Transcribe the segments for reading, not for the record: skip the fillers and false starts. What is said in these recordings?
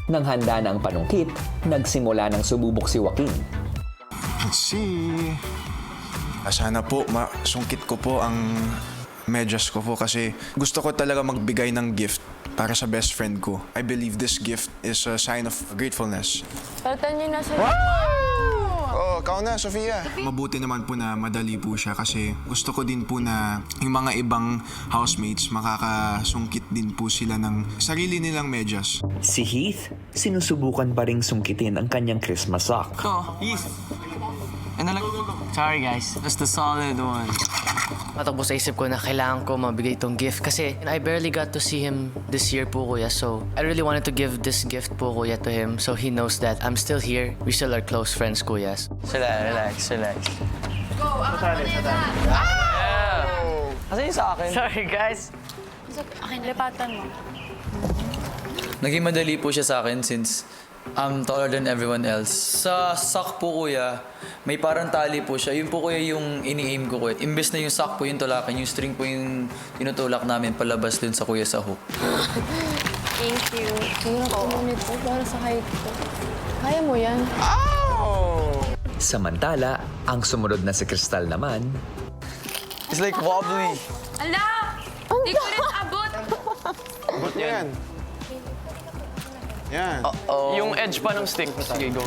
Nang handa na ang panungkit, nagsimula ng sumubok si Joaquin. Let's see. Sana po masungkit ko po ang medyas ko po kasi gusto ko talaga magbigay ng gift para sa best friend ko. I believe this gift is a sign of gratefulness. Palitan niyo na siya. Oh, ikaw na, Sofia. Mabuti naman po na madali po siya kasi gusto ko din po na yung mga ibang housemates makakasungkit din po sila ng sarili nilang medyas. Si Heath, sinusubukan pa ring sungkitin ang kanyang Christmas sock. Heath. Sorry guys, just a solid one. Matakbo sa isip ko na kailangan ko mabigay itong gift kasi I barely got to see him this year po, kuya. So, I really wanted to give this gift po, kuya, to him so he knows that I'm still here. We still are close friends, kuya. Relax. Go, ako na Kasi yung sa akin. Sorry, guys. Akin, lipatan mo. Naging madali po siya sa akin since I'm taller than everyone else. Sa sock po, kuya, may parang tali po siya. Yun po, kuya, yung ini-aim ko, kuya. Imbes na yung sock po yung tulakan, yung string po yung tinutulak namin palabas dun sa kuya sa hook. Thank you. Hirap umunit po para sa height ko. Kaya mo yan. Samantala, ang sumunod na si Crystal naman, It's like wobbly. Ala! Hindi ko rin abot. Ba't yan? Yan. Yung edge pa ng stick. Sige, go.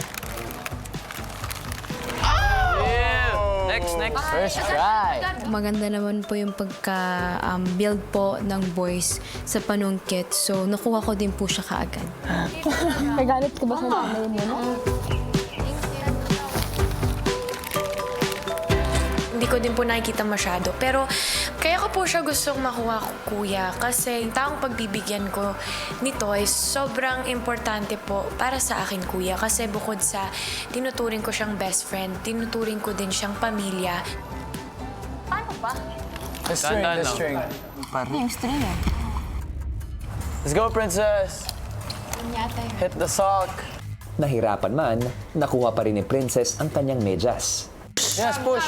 Next. First try. Maganda naman po yung pagka-build po ng boys sa panungkit. So, nakuha ko din po siya kaagad. Nagalit ka ba sa nanay mo? Hindi ko din po nakikita masyado. Pero kaya ko po siya gustong makuha ko, kuya. Kasi yung taong pagbibigyan ko nito ay sobrang importante po para sa akin, kuya. Kasi bukod sa tinuturing ko siyang best friend, tinuturing ko din siyang pamilya. Paano ba? The string. Yung string eh. Let's go, princess. Yata yun. Hit the sock. nahirapan man, nakuha pa rin ni Princess ang kanyang medyas. Yes, push.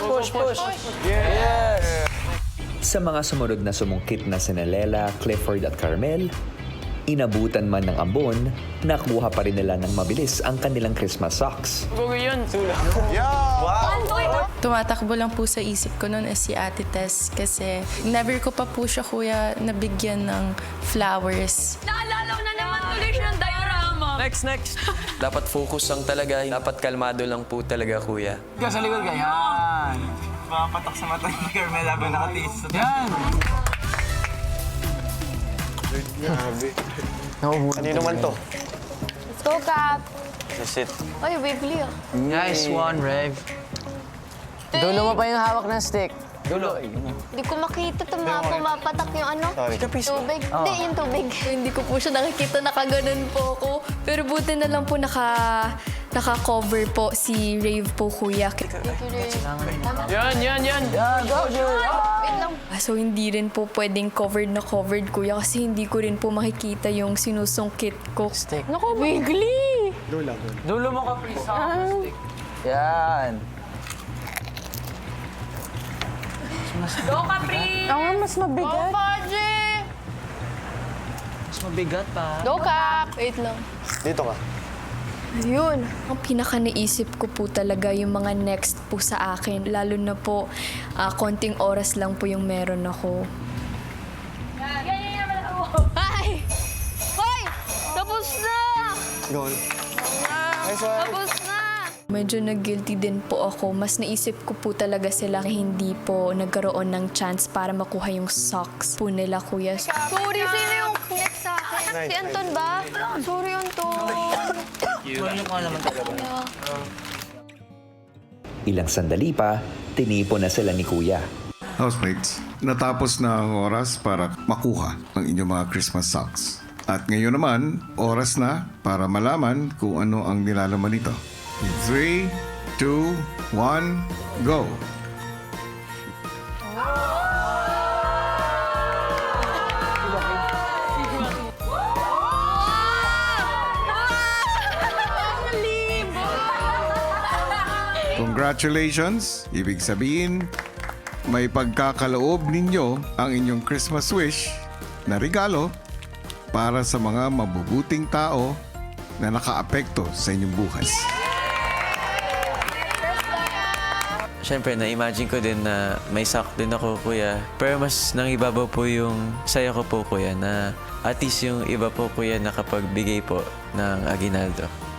Sa mga sumunod na sumungkit na sina Lela, Clifford at Carmel, inabutan man ng ambon, nakuha pa rin nila ng mabilis ang kanilang Christmas socks. Tumatakbo lang po sa isip ko noon si Ate Tess kasi never ko pa po siya kuya nabigyan ng flowers. Naalala ko na naman tuloy siya ng diorama. Next. Dapat focus lang talaga. Dapat kalmado lang po talaga, kuya. Ikaw sa likod ka. Yan. Mapapatak sa mata ni Carmel habang nakatiis. Yan. Grabe. Kanino man to? Let's go, Cap. Sit. Ay, Waverly ah. Nice one, Rev. Dulo mo pa yung hawak ng stick. Dulo. Hindi ko makita pumapatak yung ano. Tubig. Hindi, yung tubig. Hindi ko po siya nakikita, nakaganon po ako. Pero buti na lang po naka-cover po si Rave po, kuya. Yan. Wait lang. So, hindi rin po pwedeng covered na covered, kuya, kasi hindi ko rin po makikita yung sinusungkit ko. Stick. Naku, Wiggly! Dulo mo ka, please. Stick. Yan. Go, Capri! Mas mabigat. Go, Paji! Mas mabigat pa. Go, Cap! Wait lang. Dito ka. Ayun. Ang pinaka-naisip ko po talaga yung mga next po sa akin. Lalo na po, konting oras lang po yung meron ako. Ay! Hoy! Tapos na! Gone. Nice one. Tapos na! Medyo nag-guilty din po ako. Mas naisip ko po talaga sila hindi po nagkaroon ng chance para makuha yung socks po nila, kuya. Sorry, sino yung next sa akin? Si Anton ba? Sorry, Anton. Ilang sandali pa, tinipon na sila ni Kuya. Housemates, natapos na ang oras para makuha ang inyong mga Christmas socks. At ngayon naman, oras na para malaman kung ano ang nilalaman nito. 3, 2, 1, go! Congratulations! Ibig sabihin, may pagkakaloob ninyo ang inyong Christmas wish na regalo para sa mga mabubuting tao na nakaapekto sa inyong buhay? Siyempre, na-imagine ko din na may sock din ako, kuya. Pero mas nangibabaw po yung saya ko po, kuya, na at least yung iba po, kuya, nakapagbigay po ng aginaldo.